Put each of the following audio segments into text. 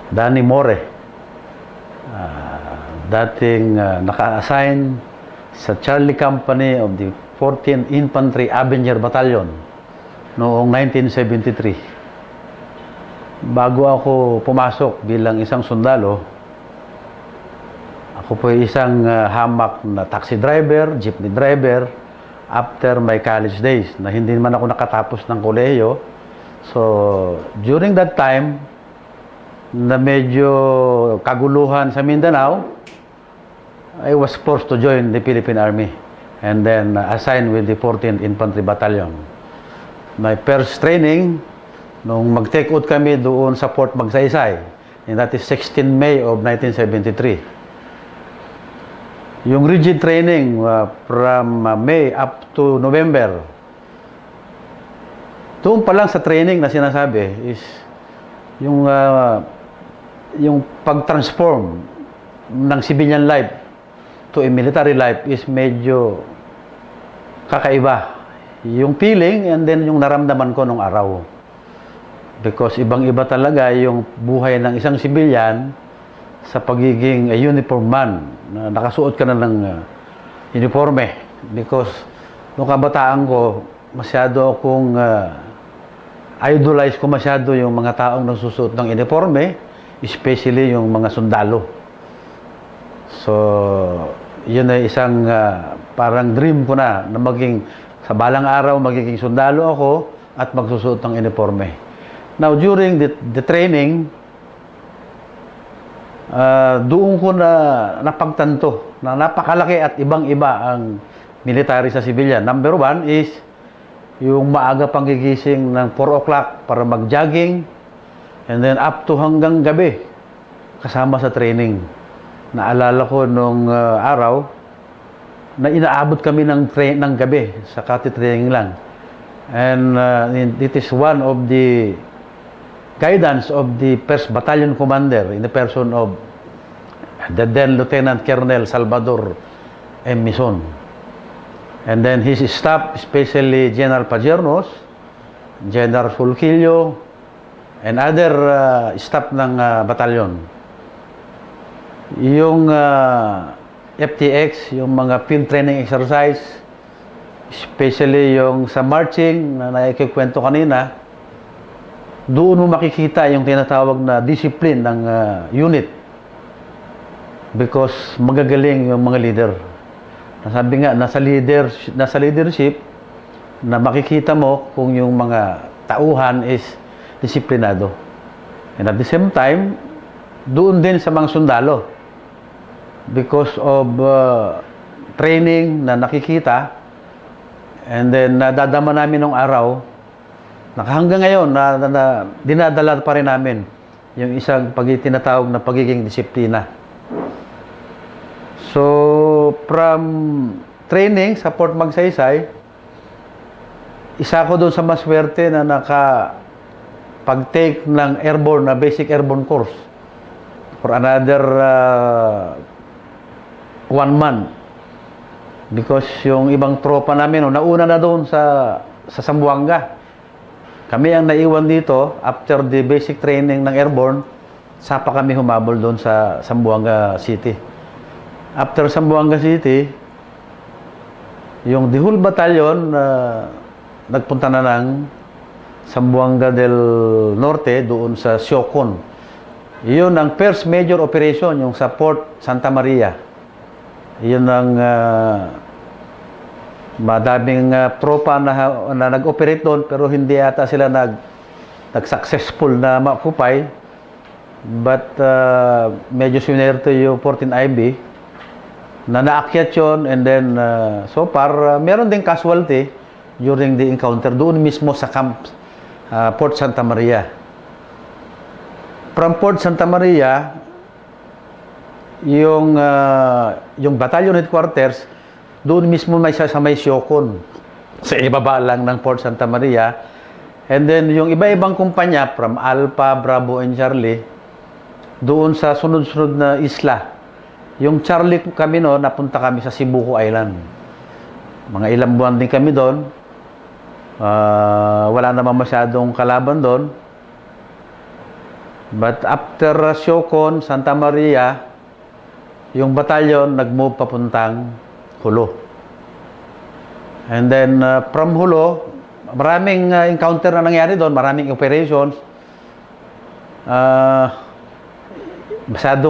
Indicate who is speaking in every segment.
Speaker 1: Danny More, dating naka-assign sa Charlie Company of the 14th Infantry Avenger Battalion noong 1973. Bago ako pumasok bilang isang sundalo, ako po ay isang hamak na taxi driver, jeepney driver, after my college days, na hindi man ako nakatapos ng kolehiyo. So, during that time, na medyo kaguluhan sa Mindanao, I was forced to join the Philippine Army and then assigned with the 14th Infantry Battalion. My first training, nung mag-take out kami doon sa Fort Magsaysay, and that is 16 May of 1973. Yung rigid training from May up to November, doon pa lang sa training na sinasabi is yung pag-transform ng civilian life to a military life is medyo kakaiba. Yung feeling and then yung naramdaman ko nung araw. Because ibang-iba talaga yung buhay ng isang civilian sa pagiging uniform man. Nakasuot ka na ng uniforme. Because nung kabataan ko, masyado akong idolize ko masyado yung mga taong nagsusuot ng uniforme, especially yung mga sundalo. So, yun ay isang parang dream ko na maging, sa balang araw, magiging sundalo ako at magsusuot ng uniforme. Now, during the training, doon ko na napagtanto na napakalaki at ibang-iba ang military sa civilian. Number one is yung maaga pang gigising ng 4 o'clock para mag-jogging, and then up to hanggang gabi, kasama sa training. Naalala ko nung araw, na inaabot kami ng gabi sa kati-training lang. And it is one of the guidance of the 1st Battalion Commander in the person of the then Lieutenant Colonel Salvador M. Mison. And then his staff, especially General Pajernos, General Fulquillo, and other staff ng batalyon. Yung FTX, yung mga field training exercise, especially yung sa marching na naikikwento kanina, doon mo makikita yung tinatawag na discipline ng unit. Because magagaling yung mga leader. Nasabi nga, nasa leadership na makikita mo kung yung mga tauhan is disiplinado. And at the same time, doon din sa mga sundalo. Because of training na nakikita, and then nadadama namin nung araw, hanggang ngayon, dinadala pa rin namin yung isang tinatawag na pagiging disiplina. So, from training sa Fort Magsaysay, isa ko doon sa maswerte na pag-take ng airborne na basic airborne course for another 1 month. Because yung ibang tropa namin, nauna na doon sa Zamboanga. Kami ang naiwan dito after the basic training ng airborne, sapa kami humabol doon sa Zamboanga City. After Zamboanga City, yung the whole battalion nagpunta na ng Zamboanga del Norte, doon sa Siocon. Yun ang first major operation, yung sa Fort Santa Maria. Yun ang madaming tropa na nag-operate doon, pero hindi yata sila nag-successful na ma-occupy. But medyo sinerte yung 14 IB na naakyat yun, and then so far, meron din casualty during the encounter doon mismo sa camp Fort Santa Maria. From Fort Santa Maria, yung battalion headquarters doon mismo may sa may Siocon, sa ibaba lang ng Fort Santa Maria. And then yung iba-ibang kumpanya from Alpha, Bravo, and Charlie doon sa sunod-sunod na isla. Yung Charlie kami napunta kami sa Sibuko Island. Mga ilang buwan din kami doon. Wala naman masyadong kalaban doon. But after Siocon, Santa Maria, yung batalyon nag-move papuntang Hulo. And then from Hulo, maraming encounter na nangyari doon, maraming operations. Masyado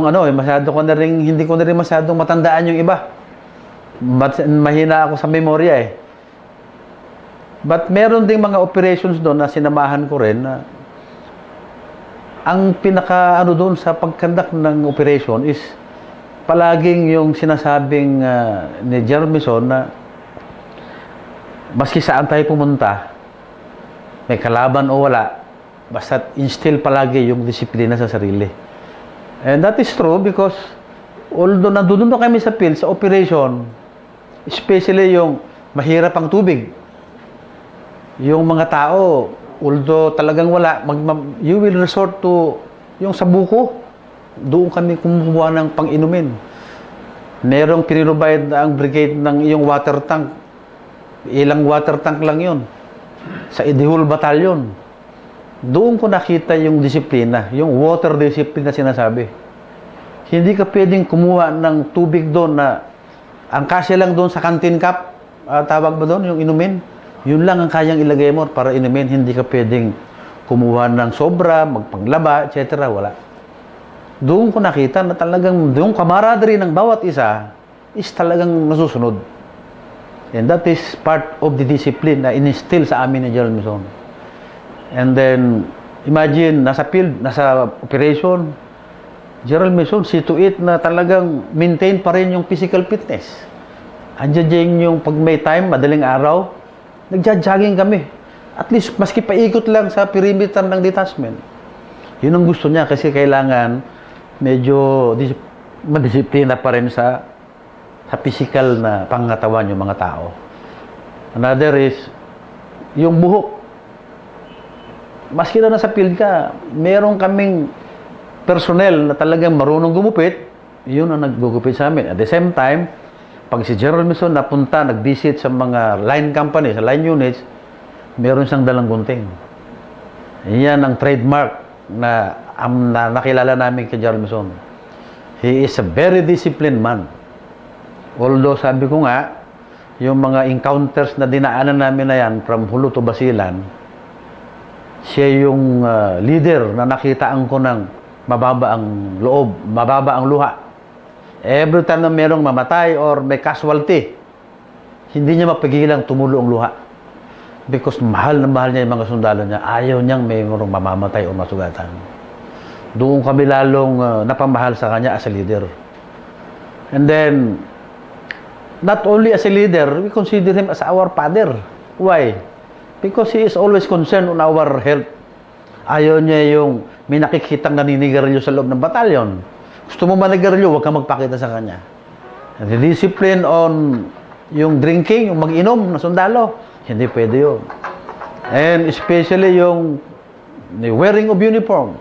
Speaker 1: ko na rin, hindi ko na rin masyadong matandaan yung iba. Mahina ako sa memorya eh. But meron ding mga operations doon na sinamahan ko rin na ang pinaka doon sa pagkandak ng operation is palaging yung sinasabing ni Jermison na maski saan tayo pumunta, may kalaban o wala, basta instill palagi yung disiplina sa sarili. And that is true because although nandun na kami sa field, sa operation, especially yung mahirap ang tubig, yung mga tao, although talagang wala, you will resort to yung sa buko. Doon kami kumukuha ng pang-inumin. Merong pinrovide ang brigade ng yung water tank. Ilang water tank lang yun. Sa Idihul Battalion. Doon ko nakita yung disiplina, yung water discipline na sinasabi. Hindi ka pwedeng kumuha ng tubig doon na ang kasya lang doon sa canteen cup, tawag ba doon, yung inumin? Yun lang ang kayang ilagay mo para inumin. Hindi ka pwedeng kumuha ng sobra, magpanglaba, etc. Wala. Doon ko nakita na talagang yung camaraderie ng bawat isa is talagang nasusunod. And that is part of the discipline na in-instill sa amin ni General Mison. And then, imagine, nasa field, nasa operation, General Mison, see to it na talagang maintain pa rin yung physical fitness. Andiyan yung pag may time, madaling araw, nagja-jogging kami. At least, maski paikot lang sa perimeter ng detachment. Yun ang gusto niya kasi kailangan medyo madisiplina pa rin sa physical na pangatawan yung mga tao. Another is, yung buhok. Maski na nasa field ka, meron kaming personnel na talagang marunong gumupit, yun ang naggugupit sa amin. At the same time, pag si General Mison napunta, nag-visit sa mga line company, sa line units, meron siyang dalang gunting. Yan ang trademark na nakilala namin kay General Mison. He is a very disciplined man. Although sabi ko nga, yung mga encounters na dinaanan namin na yan, from Hulo to Basilan, siya yung leader na nakitaan ko ng mababa ang loob, mababa ang luha. Every time na merong mamatay or may casualty, hindi niya mapigilang tumulo ang luha. Because mahal na mahal niya yung mga sundalo niya. Ayaw niyang may merong mamamatay o masugatan. Doon kami lalong napamahal sa kanya as a leader. And then, not only as a leader, we consider him as our father. Why? Because he is always concerned on our health. Ayaw niya yung may nakikitang naninigarilyo sa loob ng batalyon. Gusto mo manigarilyo, huwag kang magpakita sa kanya. The discipline on yung drinking, yung mag-inom na sundalo, hindi pwede yun. And especially yung wearing of uniform.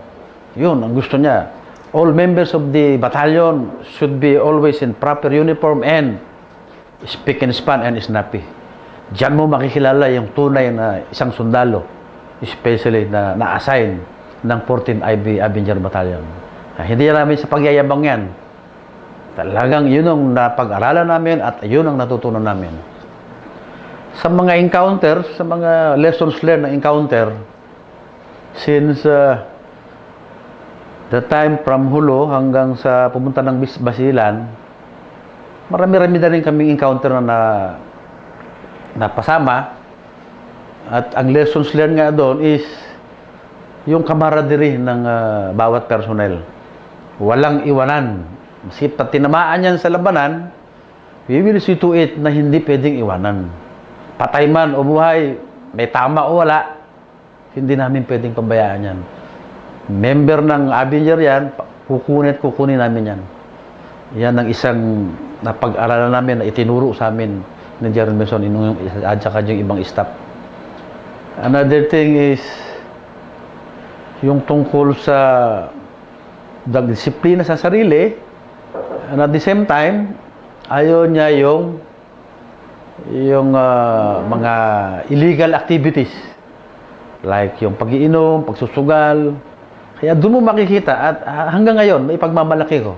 Speaker 1: Yun, ang gusto niya. All members of the battalion should be always in proper uniform and speak and span and snappy. Diyan mo makikilala yung tunay na isang sundalo, especially na na-assign ng 14th IB Avenger Battalion. Hindi namin sa pagyayabang yan. Talagang yun ang napag-aralan namin at yun ang natutunan namin. Sa mga encounters, sa mga lessons learned na encounter, since the time from Hulo hanggang sa pumunta ng Basilan, marami-rami na rin kaming encounter na napasama. At ang lessons learned nga doon is yung camaraderie ng bawat personnel. Walang iwanan. Kasi pag tinamaan yan sa labanan, we will see to it na hindi pwedeng iwanan. Patay man o buhay, may tama o wala, hindi namin pwedeng pabayaan yan. Member ng Avenger yan, kukunin namin yan. Yan ang isang napag-aralan namin na itinuro sa amin ni General Mison at saka yung ibang staff. Another thing is yung tungkol sa disiplina sa sarili, and at the same time, ayaw niya yung mga illegal activities like yung pag-iinom, pagsusugal. Kaya doon mo makikita at hanggang ngayon, may pagmamalaki ko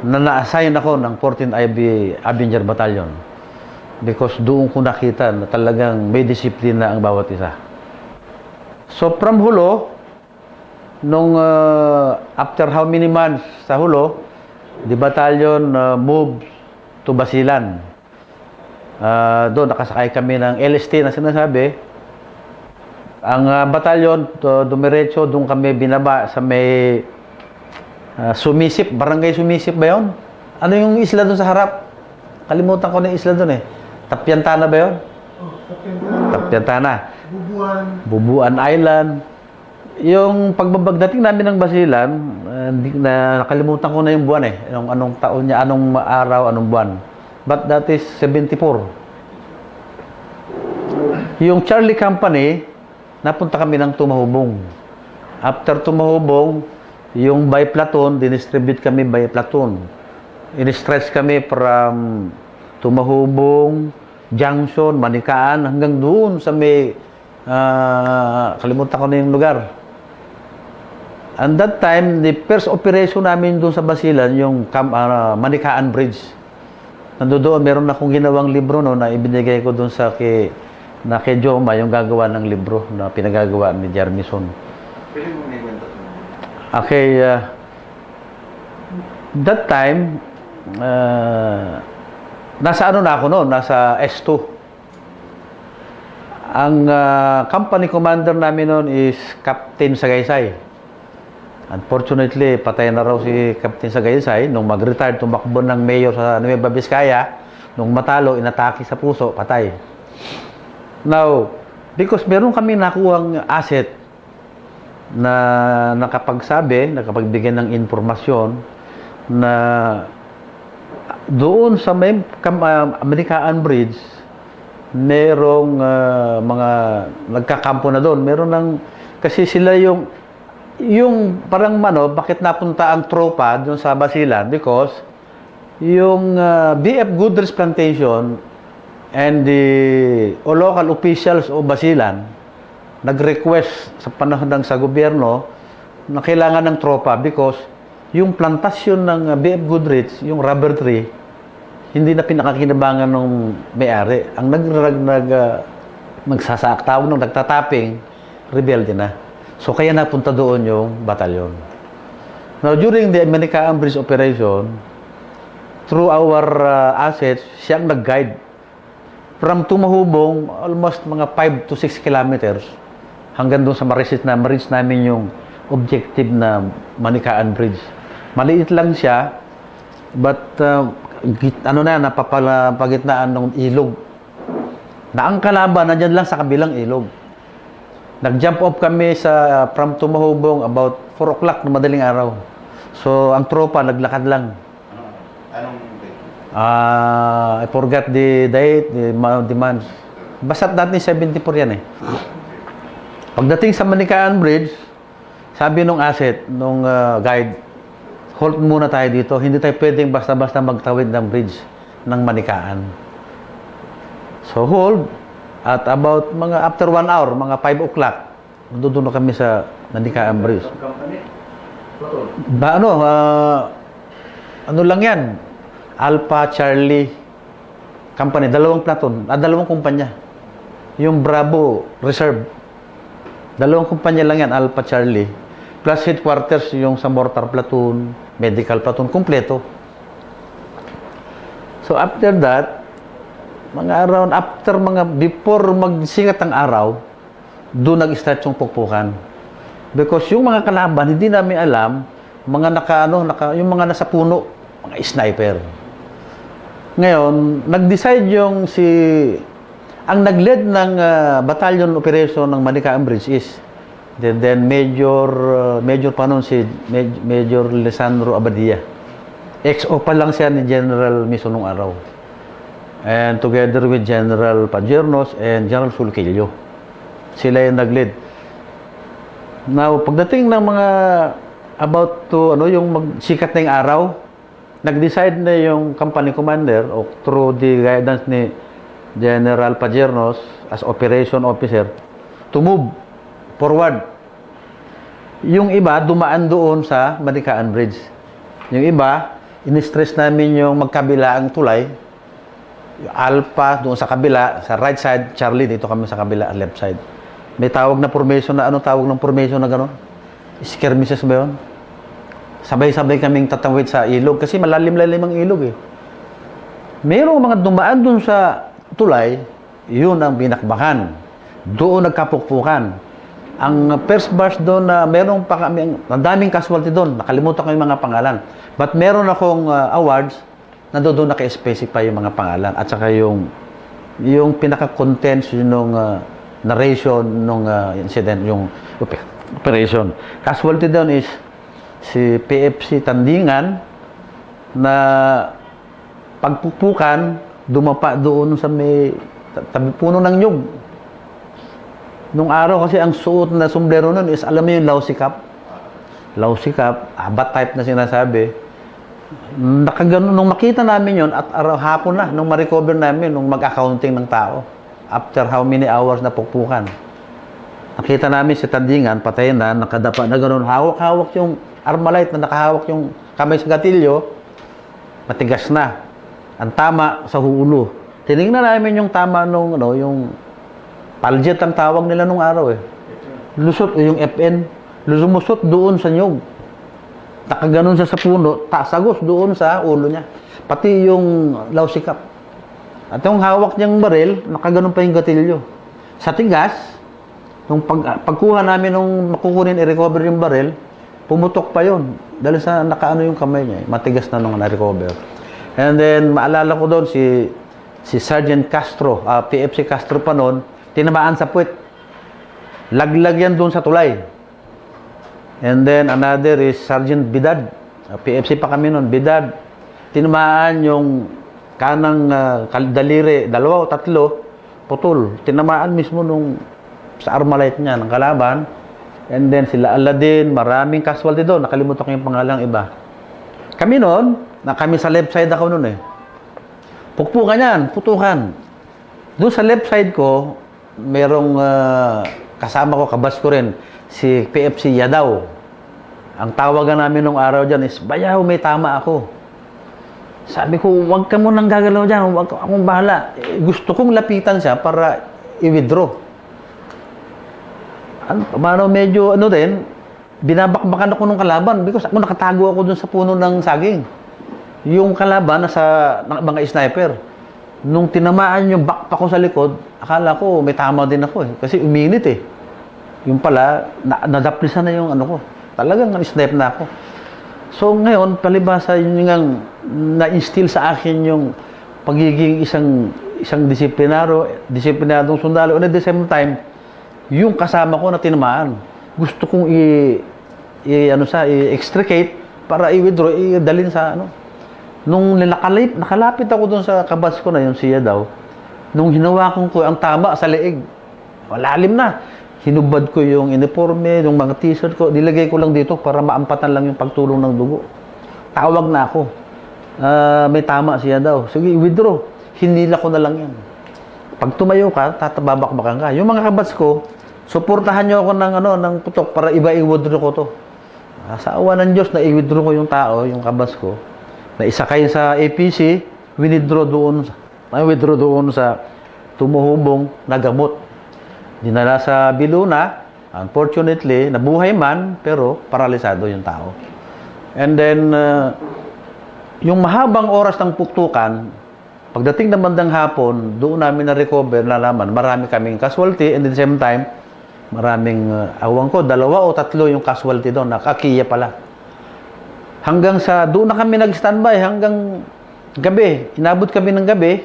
Speaker 1: na na-assign ako ng 14th IB Avenger Battalion because doon ko nakita na talagang may disiplina ang bawat isa. So from Hulo, nung after how many months sa Hulo, the battalion moved to Basilan. Doon nakasakay kami ng LST na sinasabi. Ang batalyon, dumiretso, doon kami binaba sa may Sumisip, Barangay Sumisip ba yun? Ano yung isla doon sa harap? Kalimutan ko na yung isla doon eh. Tapyantana ba yun?
Speaker 2: Oh, Tapyantana.
Speaker 1: Tapyantana.
Speaker 2: Bubuan.
Speaker 1: Bubuan Island. Yung pagbabagdating namin ng Basilan, nakalimutan ko na yung buwan eh. Anong taon niya, anong araw, anong buwan. But that is 74. Yung Charlie Company, napunta kami ng Tumahubong. After Tumahubong, yung by platoon, dinistribute kami by platoon. In-stretch kami from Tumahubong, Junction, Manikaan, hanggang doon sa may, kalimutan ko na yung lugar. And that time, the first operation namin doon sa Basilan, yung Manikaan Bridge. Nandoon, meron akong ginawang libro no, na ibinigay ko doon sa kay Joma, yung gagawa ng libro na pinagagawa ni Jermison.
Speaker 3: Pwede mo naikwento?
Speaker 1: Okay, that time, nasa ano na ako noon, nasa S2. Ang company commander namin noon is Captain Sagaysay. Unfortunately, patay na raw si Captain Sagaysay nung mag-retire, tumakbo ng mayor sa Nueva Vizcaya. Nung matalo, inatake sa puso, patay. Now, because meron kami nakuhang asset na nakapagbigay ng informasyon na doon sa may American Bridge, merong mga nagkakampo na doon. Meron ng, kasi sila yung parang bakit napunta ang tropa doon sa Basilan? Because yung BF Goodrich Plantation and the local officials of Basilan nag-request sa panahon sa gobyerno na kailangan ng tropa because yung plantasyon ng BF Goodrich, yung rubber tree, hindi na pinakakinabangan ng may-ari. Ang nagsasaktaw nung nagtataping, rebelde na. So, kaya napunta doon yung batalyon. Now, during the Manikaan Bridge operation, through our assets, siya ang nag-guide. From Tumahubong, almost mga 5 to 6 kilometers, hanggang doon sa ma-reach namin yung objective na Manikaan Bridge. Maliit lang siya, but napapagitnaan ng ilog. Na ang kalaban, nandyan lang sa kabilang ilog. Nag-jump off kami from Tumahubong about 4 o'clock na madaling araw. So, ang tropa, naglakad lang.
Speaker 3: Anong date?
Speaker 1: I forgot the date, the month. Basta natin 74 yan eh. Pagdating sa Manikaan Bridge, sabi nung guide, hold muna tayo dito. Hindi tayo pwedeng basta-basta magtawid ng bridge ng Manikaan. So, hold. At about after 1 hour, mga 5 o'clock, doon na kami sa Manikaan Bridge.
Speaker 3: Company?
Speaker 1: Ano lang yan? Alpha Charlie Company, 2 platoon, 2 kumpanya. Yung Bravo Reserve, 2 kumpanya lang yan, Alpha Charlie. Plus headquarters yung sa mortar platoon, medical platoon, kumpleto. So after that, before magsingat ang araw, doon nag-start yung pukpukan. Because yung mga kalaban, hindi namin alam, yung mga nasa puno, mga sniper. Ngayon, nag-decide ang nag-lead ng battalion operation ng Manikaan Bridge is, then Major pa nun si Major Lisandro Abadia. XO pa lang siya ni General Miso nung araw. And together with General Pajernos and General Sulquillo. Sila yung nag-lead. Now, pagdating ng mga yung magsikat na yung araw, nag-decide na yung company commander through the guidance ni General Pajernos as operation officer to move forward. Yung iba, dumaan doon sa Manikaan Bridge. Yung iba, in-stress namin yung magkabila ang tulay. Yung Alpha, doon sa kabila, sa right side, Charlie, dito kami sa kabila, left side. May tawag na formation na, ano tawag ng formation na gano'n? Skirmishes ba yun? Sabay-sabay kaming tatawid sa ilog, kasi malalim-lalim ang ilog eh. Merong mga dumaan doon sa tulay, yun ang binakbakan. Doon nagkapukpukan. Ang first verse doon na merong pa kami, ang daming casualty doon, nakalimutan ko yung mga pangalan. But meron akong awards na doon naka-specify yung mga pangalan at saka yung pinaka-contents yung narration nung incident, yung operation. Casualty doon is si PFC Tandingan na pagpukpukan, dumapa doon sa may tabi puno ng nyug. Nung araw kasi ang suot na sombrero nun is, alam mo yung lousy cap? Lousy cap, bat type na sinasabi. Nung makita namin yon at hapon na, nung ma-recover namin, nung mag-accounting ng tao, after how many hours na pukpukan. Nakita namin si Tandingan, patay na, nakadapa na gano'n, hawak-hawak yung Armalite na nakahawak yung kamay sa gatilyo, matigas na. Ang tama sa ulo. Tinignan namin yung tama nung, yung paljet ang tawag nila nung araw eh. Lusot, yung FN, lumusot doon sa nyug. Nakaganon siya sa puno, sagos doon sa ulo niya. Pati yung lousy cap. At yung hawak niyang baril, nakaganon pa yung gatilyo. Sa tigas, nung pagkuha namin nung makukunin, i-recover yung baril, pumutok pa yon dahil sa nakaano yung kamay niya. Matigas na nung na-recover. And then, maalala ko doon si Sergeant Castro, PFC Castro pa noon, tinamaan sa puwet. Laglag yan doon sa tulay. And then, another is Sergeant Bidad. PFC pa kami noon, Bidad. Tinamaan yung kanang daliri, 2 o 3, putol. Tinamaan mismo nung sa Armalite niya, ng kalaban. And then, sila Aladdin, maraming casualty doon. Nakalimutan ko yung pangalang iba. Kami noon, kami sa left side ako noon eh. Pukpukan yan, putukan. Doon sa left side ko, merong kasama ko, kabas ko rin, si PFC Yadaw. Ang tawagan namin nung araw dyan is, Bayaw, may tama ako. Sabi ko, huwag ka munang gagalaw dyan, huwag akong bahala. Gusto kong lapitan siya para i-withdraw. Medyo din, binabakbakan ako ng kalaban because ako nakatago ako dun sa puno ng saging. Yung kalaban nasa mga sniper. Nung tinamaan yung backpack ko sa likod, akala ko may tama din ako eh. Kasi uminit eh. Yung pala, nadaplisan na yung ano ko. Talagang snipe na ako. So ngayon, palibasa yun yung na-instill sa akin yung pagiging isang disiplinadong sundalo. And at the same time, yung kasama ko na tinamaan, gusto kong i-extricate para i-withdraw, i-dalin sa ano. Nung nakalapit ako dun sa kabas ko na yung siya daw, nung hinawakan ko ang tama sa leeg, malalim na. Hinubad ko yung uniforme, yung mga t-shirt ko, nilagay ko lang dito para maampatan lang yung pagtulong ng dugo. Tawag na ako. May tama siya daw. Sige, i-withdraw. Hinila ko na lang yan. Pag tumayo ka, tatababakbakan ka. Yung mga kabats ko, suportahan nyo ako ng putok para iba i-withdraw ko to. Sa awa ng Diyos na i-withdraw ko yung tao, yung kabats ko, na isakay sa APC, withdraw doon sa tumuhubong na gamot. Dinala sa Biluna, unfortunately, nabuhay man, pero paralisado yung tao. And then, yung mahabang oras ng puktukan, pagdating ng bandang hapon, doon namin na-recover, nalaman, marami kaming casualty, and at the same time, maraming, awang ko, 2 o 3 yung casualty doon, nakakiya pala. Hanggang doon na kami nag-standby, hanggang gabi, inabot kami ng gabi,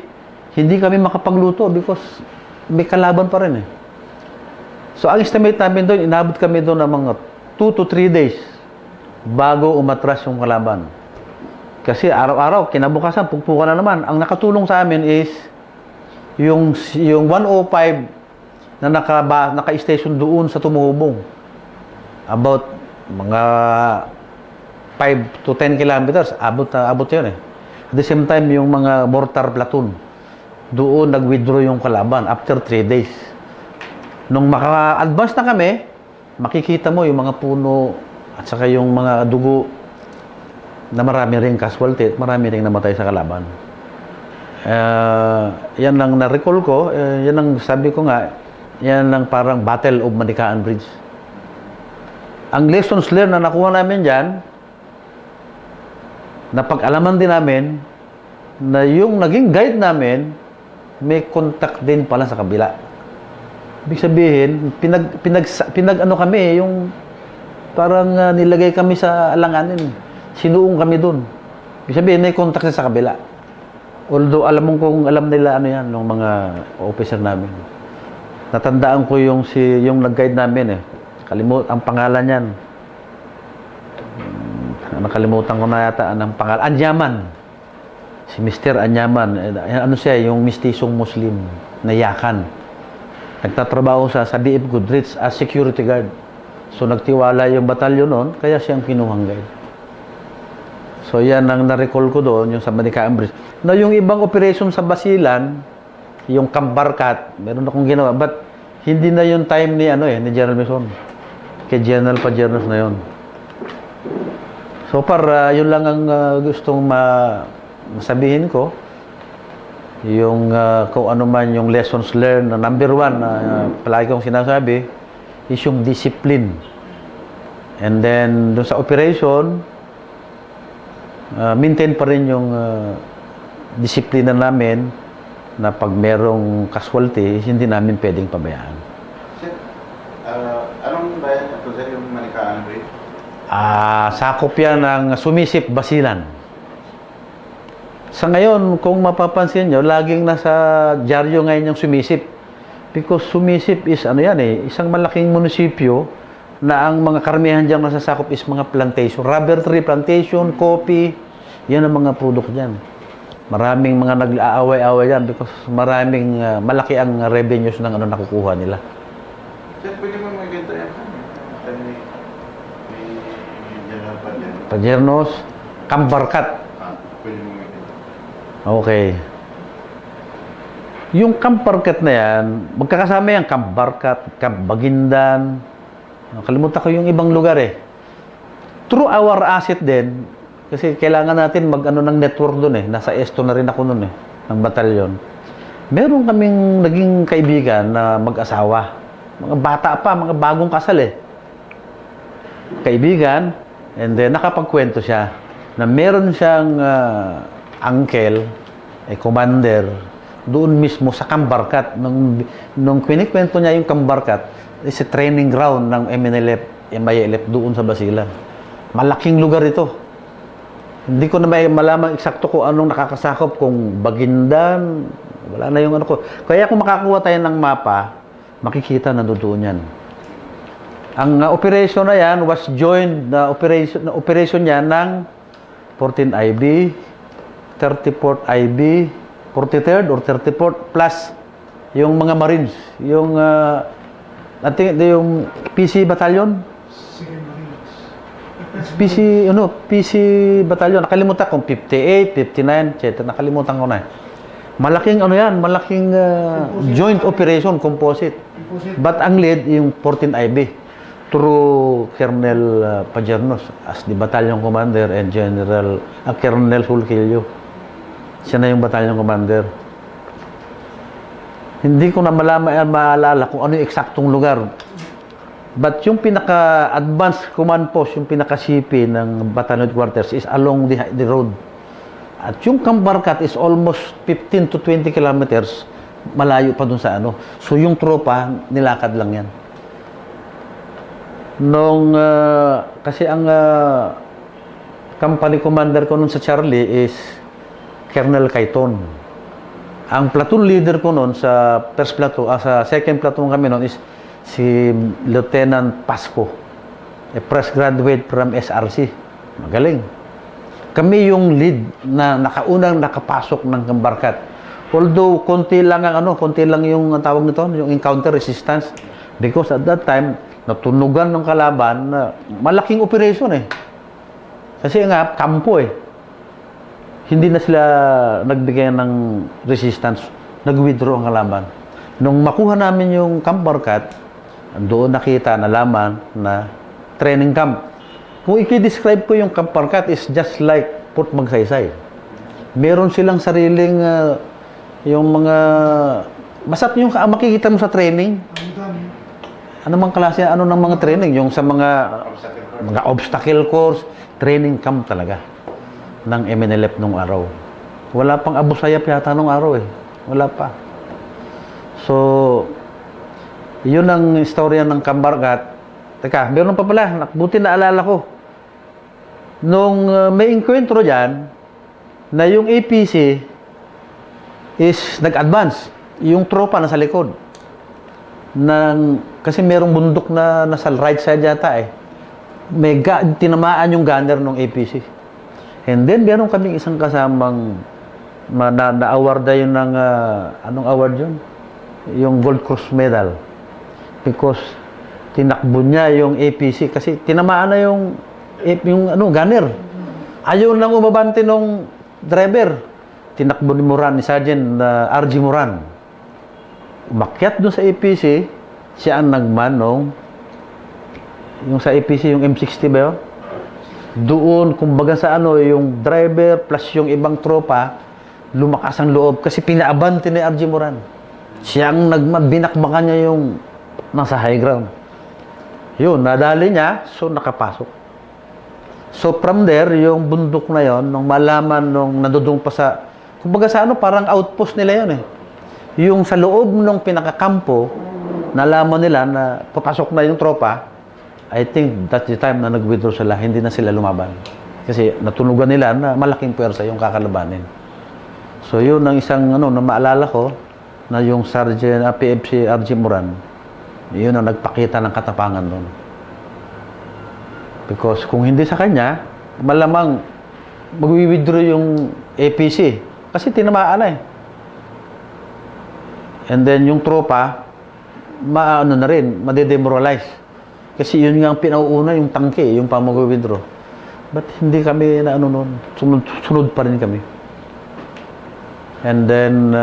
Speaker 1: hindi kami makapagluto because may kalaban pa rin eh. So, ang estimate namin doon, inabot kami doon ng mga 2 to 3 days bago umatras yung kalaban. Kasi araw-araw, kinabukasan, pukpukan na naman. Ang nakatulong sa amin is yung 105 na naka-station doon sa tumuhubong. About mga 5 to 10 kilometers, abot yun eh. At the same time, yung mga mortar platoon, doon nag-withdraw yung kalaban after 3 days. Nung maka-advance na kami, makikita mo yung mga puno at saka yung mga dugo na marami ring casualty at marami ring namatay sa kalaban. Yan ang na-recall ko, yan ang sabi ko nga, yan ang parang Battle of Manikaan Bridge. Ang lessons learned na nakuha namin dyan, napag-alaman din namin na yung naging guide namin, may contact din pala sa kabila. Ibig sabihin, ano kami, yung parang nilagay kami sa alanganin. Sinuong kami dun. Ibig sabihin, may contact sa kabila. Although, kung alam nila ano yan, ng mga officer namin. Natandaan ko yung nag-guide namin eh. Ang pangalan niyan. Nakalimutan ko na yata ang pangalan. Anyaman. Si Mr. Anyaman. Ano siya, yung mistisong Muslim na yakan. Nagtatrabaho sa DF Goodrich as security guard. So, nagtiwala yung batalyon noon, kaya siyang kinuhang guide. So, yan ang na-recall ko doon, yung sa Manikaan Bridge. Na yung ibang operation sa Basilan, yung Kambarkat, meron akong ginawa. But, hindi na yung time ni General Mason. Kay General Pajernos na yun. So far, yun lang ang gustong masabihin ko. Yung kung ano man yung lessons learned na number 1 palagi kong sinasabi is yung discipline. And then, doon sa operation, maintain pa rin yung disiplina namin na pag merong casualty, hindi namin pwedeng pabayaan.
Speaker 3: Sir, anong bayan ito, sir, yung Manikaan Bridge?
Speaker 1: Sakop yan ng Sumisip, Basilan. Sa ngayon, kung mapapansin nyo, laging nasa dyaryo ngayon yung Sumisip. Because Sumisip is isang malaking munisipyo na ang mga karamihan dyan nasasakop is mga plantation. Rubber tree plantation, coffee, yan ang mga product dyan. Maraming mga nag-aaway-aaway yan because malaki ang revenues ng nakukuha nila.
Speaker 3: Sir, pwede mo mag-ginto yan. May General Pajernos.
Speaker 1: Pajernos, Kambarkat.
Speaker 3: Pwede mo mag-ginto.
Speaker 1: Okay. Yung Kambarkat na yan, magkakasama yan, Kambarkat, Bagindan. Kalimutan ko yung ibang lugar eh. Through our asset din, kasi kailangan natin ng network doon eh. Nasa Esto na rin ako noon eh, ng batalyon. Meron kaming naging kaibigan na mag-asawa. Mga bata pa, mga bagong kasal eh. Kaibigan, and then nakapagkwento siya na meron siyang uncle, commander, doon mismo sa Kambarkat. Nung kwento niya yung Kambarkat, is a training ground ng MILF doon sa Basilan. Malaking lugar ito. Hindi ko na may malaman eksakto kung anong nakakasakop, kung Bagindan, wala na yung ko. Kaya kung makakuha tayo ng mapa, makikita na doon yan. Ang operation na yan was joined na operation niya ng 14th IB, 34th IB, 43rd or 34th plus yung mga Marines, yung yung PC Battalion.
Speaker 2: Sige, Marines.
Speaker 1: PC Battalion. Nakalimutan kung 58, 59, etc. Nakalimutan ko na. Malaking malaking joint operation, composite. But ang lead yung 14 IB through Colonel Pajernos as the battalion commander and Colonel Fulquillo. Siya na yung battalion commander. Hindi ko na maalala kung ano yung eksaktong lugar. But yung pinaka-advanced command post, yung pinaka-CP ng battalion headquarters is along the road. At yung Kambarkat is almost 15 to 20 kilometers malayo pa dun sa So yung tropa, nilakad lang yan. Kasi ang company commander ko nun sa Charlie is Colonel Kaiton. Ang platoon leader ko nun sa first platoon, sa second platoon kami nun is si Lieutenant Pasco, a fresh graduate from SRC. Magaling. Kami yung lead na nakaunang nakapasok ng Kambarkat. Although konti lang yung tawag nito, yung encounter resistance, because at that time natunugan ng kalaban na malaking operation eh. Kasi nga kampo eh. Hindi na sila nagbigay ng resistance, nag-withdraw ang kalaban. Nung makuha namin yung Kambarkat, Doon nakita, nalaman na training camp. Kung i-describe ko yung Camp Parkat is just like Port Magsaysay. Meron silang sariling yung mga basta yung makikita mo sa training.
Speaker 2: Ang dami.
Speaker 1: Ano mang klase, ano ng mga training? Yung sa mga obstacle course, training camp talaga ng MNLF nung araw. Wala pang Abu Sayyaf yata nung araw eh. Wala pa. So, yun ang istorya ng Camp Parkat. Teka, meron pa pala. Buti naalala ko. Nung may encuentro dyan, na yung APC is nag-advance. Yung tropa nasa likod. Kasi merong bundok na nasa right side yata eh. Tinamaan yung gunner ng APC. And then, meron kaming isang kasamang na-award na yun ng, anong award yun? Yung Gold Cross Medal. Because tinakbo niya yung APC kasi tinamaan na yung gunner. Ayaw lang umabante nung driver. Tinakbo ni Moran, ni Sergeant RG Moran. Umakyat doon sa APC, siya ang nagman yung sa APC, yung M60 ba yun? Doon, kumbaga sa yung driver plus yung ibang tropa, lumakas ang loob kasi pinaabante ni RG Moran. Siya ang binakbakan niya yung nasa high ground. Yun, nadali niya, so nakapasok. So from there, yung bundok na yon, nung malaman, nung nadudong pa sa, kumbaga sa parang outpost nila yun eh. Yung sa loob ng pinakakampo, nalaman nila na papasok na yung tropa, I think that's the time na nag-withdraw sila, hindi na sila lumaban. Kasi natunugan nila na malaking pwersa yung kakalabanin. So yun ang isang na maalala ko, na yung Sergeant PFC RG Moran, yun ang nagpakita ng katapangan doon. Because kung hindi sa kanya, malamang mag-withdraw yung APC. Kasi tinamaan na eh. And then yung tropa, na rin, madedemoralize. Kasi yun nga ang pinauuna, yung tangke, yung mag-withdraw. But hindi kami na noon, sunod pa rin kami. And then,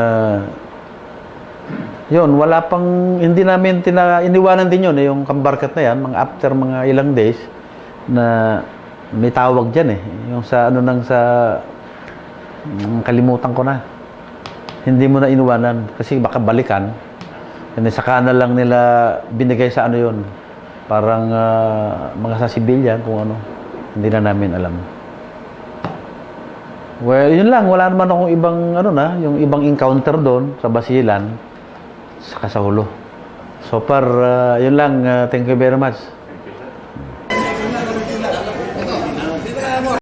Speaker 1: yun, wala pang, hindi namin iniwanan din yun, yung Camp Parkat na yan, after mga ilang days, na may tawag dyan eh. Yung sa kalimutan ko na. Hindi mo na iniwanan kasi baka balikan. And saka na lang nila binigay sa yun. Parang mga sa civilian kung hindi na namin alam. Well, yun lang. Wala naman akong ibang yung ibang encounter doon sa Basilan saka sa Hulo. So far, yun lang. Thank you very much.